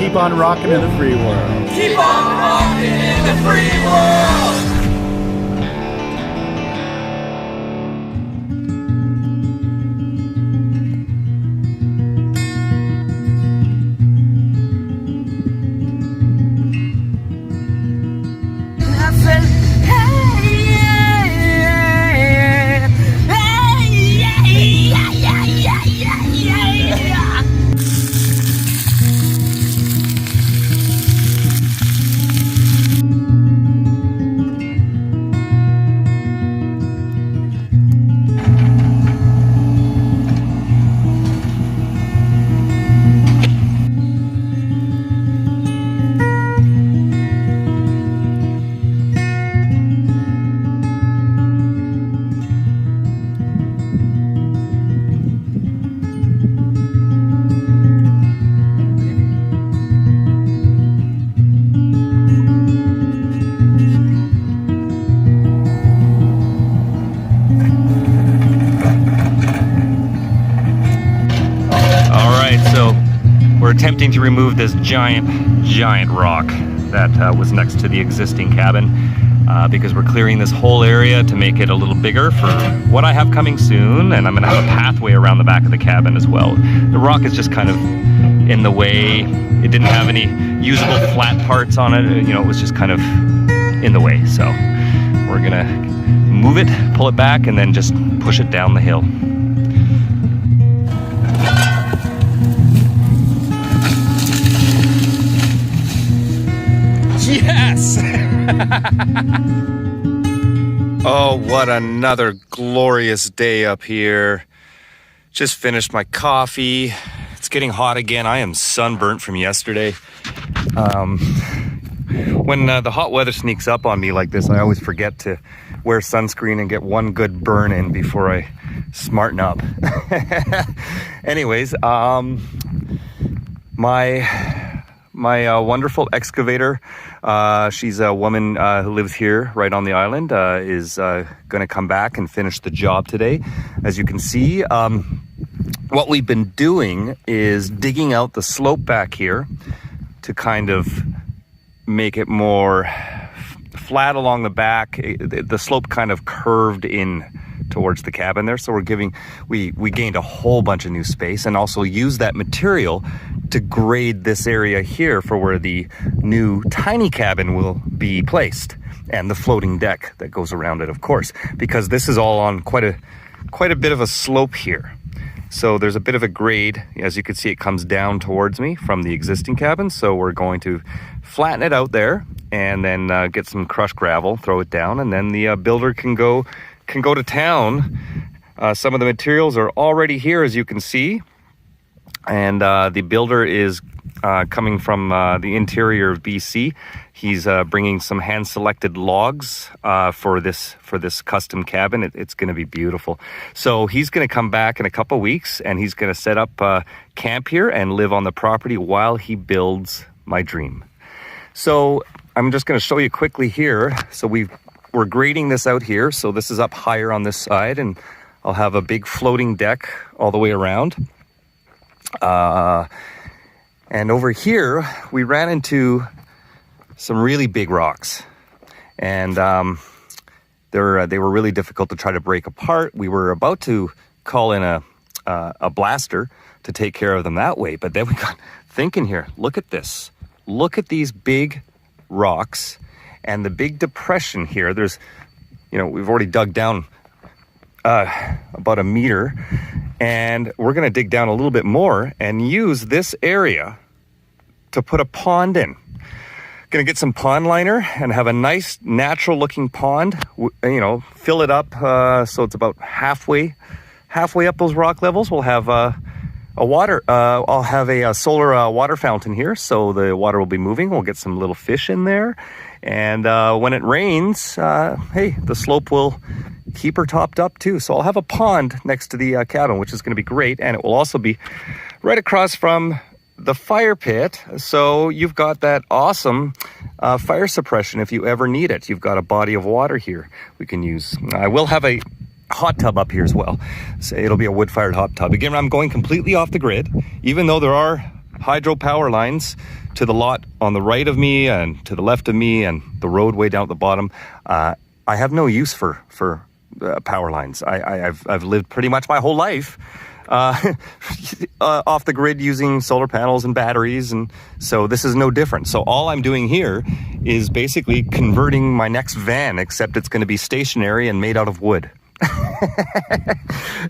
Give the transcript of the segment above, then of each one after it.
keep on rocking in the free world. Keep on rocking in the free world. We're attempting to remove this giant rock that was next to the existing cabin because we're clearing this whole area to make it a little bigger for what I have coming soon, and I'm going to have a pathway around the back of the cabin as well. The rock is just kind of in the way. It didn't have any usable flat parts on it, you know, it was just kind of in the way. So we're going to move it, pull it back, and then just push it down the hill. Yes! Oh, what another glorious day up here. Just finished my coffee. It's getting hot again. I am sunburnt from yesterday. When the hot weather sneaks up on me like this, I always forget to wear sunscreen and get one good burn in before I smarten up. Anyways, my wonderful excavator, she's a woman who lives here right on the island, is going to come back and finish the job today. As you can see, what we've been doing is digging out the slope back here to kind of make it more flat along the back. The slope kind of curved in towards the cabin there, so we gained a whole bunch of new space, and also used that material to grade this area here for where the new tiny cabin will be placed, and the floating deck that goes around it, of course, because this is all on quite a bit of a slope here. So there's a bit of a grade. As you can see, it comes down towards me from the existing cabin, so we're going to flatten it out there and then get some crushed gravel, throw it down, and then the builder can go to town. Some of the materials are already here, as you can see, and the builder is coming from the interior of BC. He's bringing some hand-selected logs for this custom cabin. It's going to be beautiful. So he's going to come back in a couple weeks, and he's going to set up camp here and live on the property while he builds my dream. So I'm just going to show you quickly here. So we're grading this out here. So this is up higher on this side, and I'll have a big floating deck all the way around. And over here, we ran into some really big rocks, and they were really difficult to try to break apart. We were about to call in a blaster to take care of them that way, but then we got thinking here. Look at this. Look at these big rocks and the big depression here. There's, we've already dug down about a meter, and we're going to dig down a little bit more and use this area to put a pond in. Going to get some pond liner and have a nice natural looking pond, fill it up so it's about halfway up those rock levels. We'll have I'll have a solar water fountain here, so the water will be moving. We'll get some little fish in there, and when it rains, hey, the slope will keep her topped up too. So I'll have a pond next to the cabin, which is going to be great, and it will also be right across from the fire pit, so you've got that awesome fire suppression if you ever need it. You've got a body of water here we can use. I will have a hot tub up here as well, so it'll be a wood-fired hot tub. Again, I'm going completely off the grid, even though there are hydropower lines to the lot on the right of me and to the left of me and the roadway down at the bottom. I have no use for power lines. I've lived pretty much my whole life off the grid using solar panels and batteries, and so this is no different. So all I'm doing here is basically converting my next van, except it's going to be stationary and made out of wood.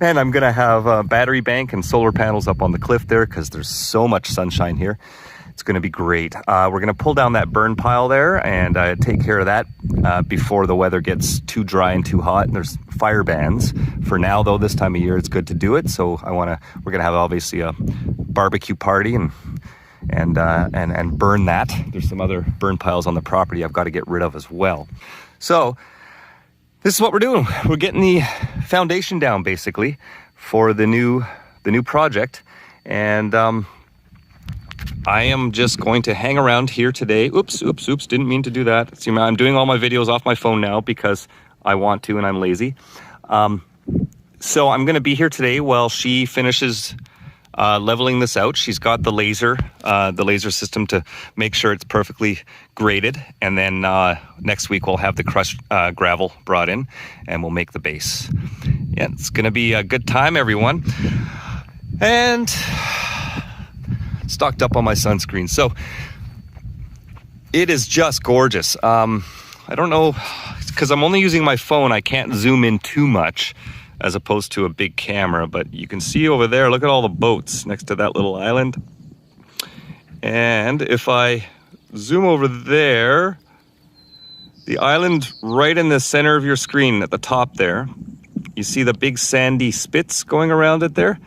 And I'm going to have a battery bank and solar panels up on the cliff there because there's so much sunshine here. It's going to be great. We're going to pull down that burn pile there and take care of that before the weather gets too dry and too hot. And there's fire bans. For now, though, this time of year, it's good to do it. So we're going to have obviously a barbecue party and burn that. There's some other burn piles on the property I've got to get rid of as well. So this is what we're doing. We're getting the foundation down basically for the new project, and I am just going to hang around here today. Oops, didn't mean to do that. See, I'm doing all my videos off my phone now because I want to and I'm lazy. So I'm going to be here today while she finishes leveling this out. She's got the laser system to make sure it's perfectly graded. And then next week we'll have the crushed gravel brought in and we'll make the base. Yeah, it's going to be a good time, everyone. And stocked up on my sunscreen. So it is just gorgeous. I don't know, because I'm only using my phone, I can't zoom in too much as opposed to a big camera, but you can see over there, look at all the boats next to that little island. And if I zoom over there, the island right in the center of your screen at the top there, you see the big sandy spits going around it there?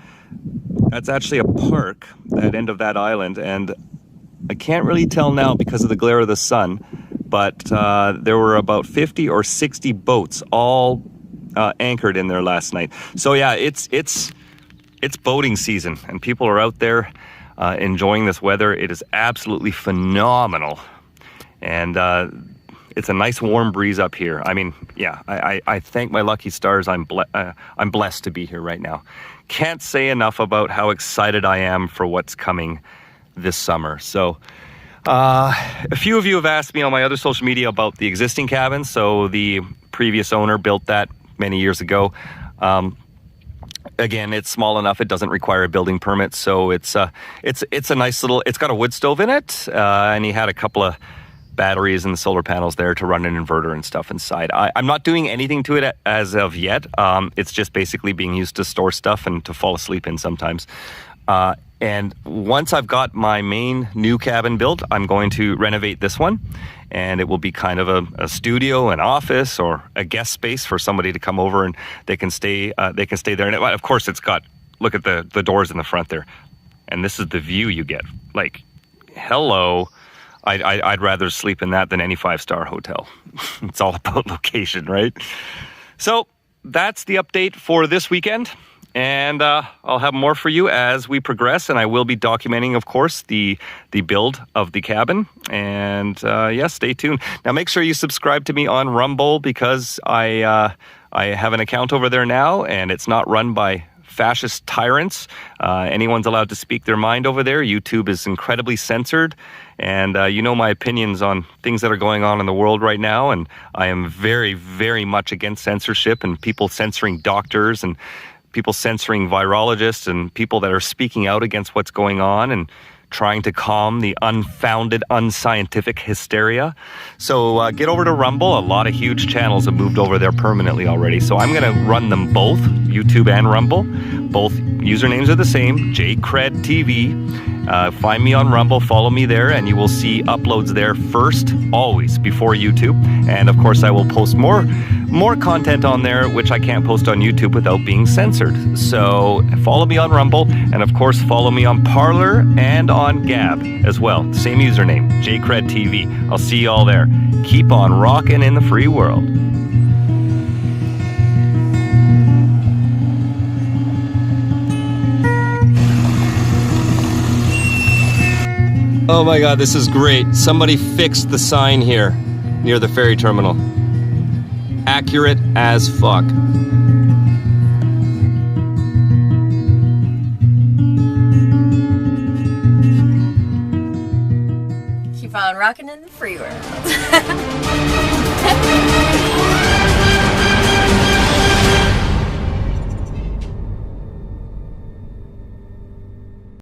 That's actually a park, that end of that island, and I can't really tell now because of the glare of the sun, but there were about 50 or 60 boats all anchored in there last night. So yeah, it's boating season, and people are out there enjoying this weather. It is absolutely phenomenal, and it's a nice warm breeze up here. I mean, yeah, I thank my lucky stars. I'm blessed to be here right now. Can't say enough about how excited I am for what's coming this summer. So a few of you have asked me on my other social media about the existing cabin. So the previous owner built that many years ago. Again, it's small enough, it doesn't require a building permit. So it's a nice little, it's got a wood stove in it, and he had a couple of batteries and solar panels there to run an inverter and stuff inside. I'm not doing anything to it as of yet. It's just basically being used to store stuff and to fall asleep in sometimes. And once I've got my main new cabin built, I'm going to renovate this one, and it will be kind of a studio, an office, or a guest space for somebody to come over and they can stay there. And of course, it's got, look at the doors in the front there, and this is the view you get. Like, hello. I'd rather sleep in that than any 5-star hotel. It's all about location, right? So that's the update for this weekend. And I'll have more for you as we progress. And I will be documenting, of course, the build of the cabin. And yeah, stay tuned. Now, make sure you subscribe to me on Rumble because I have an account over there now. And it's not run by fascist tyrants. Anyone's allowed to speak their mind over there. YouTube is incredibly censored. And you know my opinions on things that are going on in the world right now. And I am very, very much against censorship and people censoring doctors and people censoring virologists and people that are speaking out against what's going on and trying to calm the unfounded, unscientific hysteria. So get over to Rumble. A lot of huge channels have moved over there permanently already. So I'm going to run them both, YouTube and Rumble. Both usernames are the same, JCred TV. Find me on Rumble, follow me there, and you will see uploads there first, always, before YouTube. And of course, I will post more content on there, which I can't post on YouTube without being censored. So follow me on Rumble, and of course, follow me on Parler and on Gab as well. Same username, JCred TV. I'll see you all there. Keep on rocking in the free world. Oh my God, this is great. Somebody fixed the sign here near the ferry terminal. Accurate as fuck. keep on rocking in the free world.